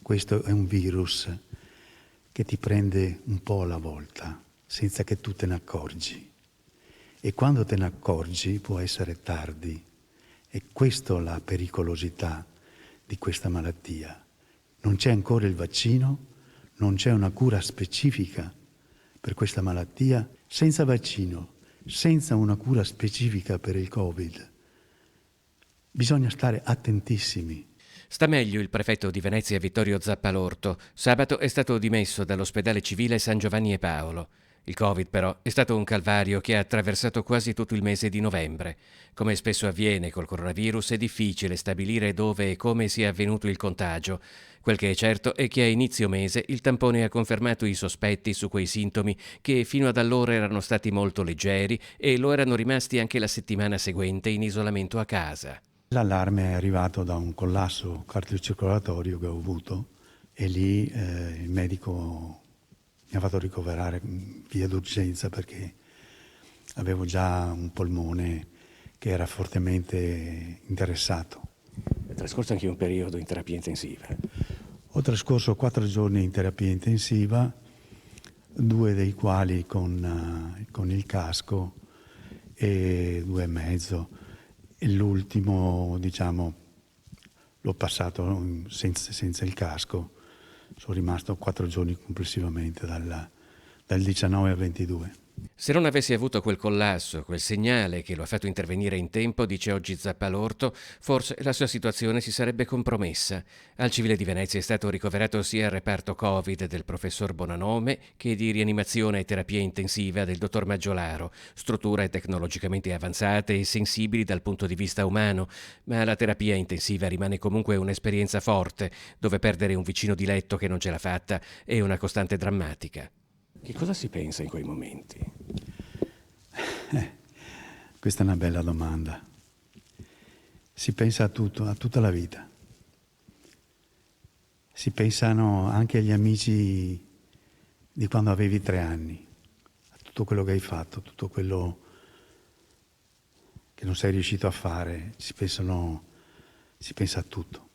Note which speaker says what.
Speaker 1: questo è un virus che ti prende un po' alla volta, senza che tu te ne accorgi. E quando te ne accorgi può essere tardi. E questa è la pericolosità di questa malattia. Non c'è ancora il vaccino, non c'è una cura specifica per questa malattia. Senza vaccino, senza una cura specifica per il Covid, bisogna stare attentissimi.
Speaker 2: Sta meglio il prefetto di Venezia Vittorio Zappalorto. Sabato è stato dimesso dall'ospedale civile San Giovanni e Paolo. Il Covid però è stato un calvario che ha attraversato quasi tutto il mese di novembre. Come spesso avviene col coronavirus, è difficile stabilire dove e come sia avvenuto il contagio. Quel che è certo è che a inizio mese il tampone ha confermato i sospetti su quei sintomi che fino ad allora erano stati molto leggeri e lo erano rimasti anche la settimana seguente in isolamento a casa.
Speaker 1: L'allarme è arrivato da un collasso cardiocircolatorio che ho avuto e lì il medico mi ha fatto ricoverare via d'urgenza perché avevo già un polmone che era fortemente interessato.
Speaker 2: È trascorso anche un periodo in terapia intensiva.
Speaker 1: Ho trascorso 4 giorni in terapia intensiva, 2 dei quali con il casco e 2 e mezzo. E l'ultimo, diciamo, l'ho passato senza il casco. Sono rimasto 4 giorni complessivamente, dal 19 al 22.
Speaker 2: Se non avessi avuto quel collasso, quel segnale che lo ha fatto intervenire in tempo, dice oggi Zappalorto, forse la sua situazione si sarebbe compromessa. Al Civile di Venezia è stato ricoverato sia il reparto Covid del professor Bonanome che di rianimazione e terapia intensiva del dottor Maggiolaro, strutture tecnologicamente avanzate e sensibili dal punto di vista umano, ma la terapia intensiva rimane comunque un'esperienza forte, dove perdere un vicino di letto che non ce l'ha fatta è una costante drammatica. Che cosa si pensa in quei momenti?
Speaker 1: Questa è una bella domanda. Si pensa a tutto, a tutta la vita. Si pensano anche agli amici di quando avevi 3 anni, a tutto quello che hai fatto, tutto quello che non sei riuscito a fare. Si pensa a tutto.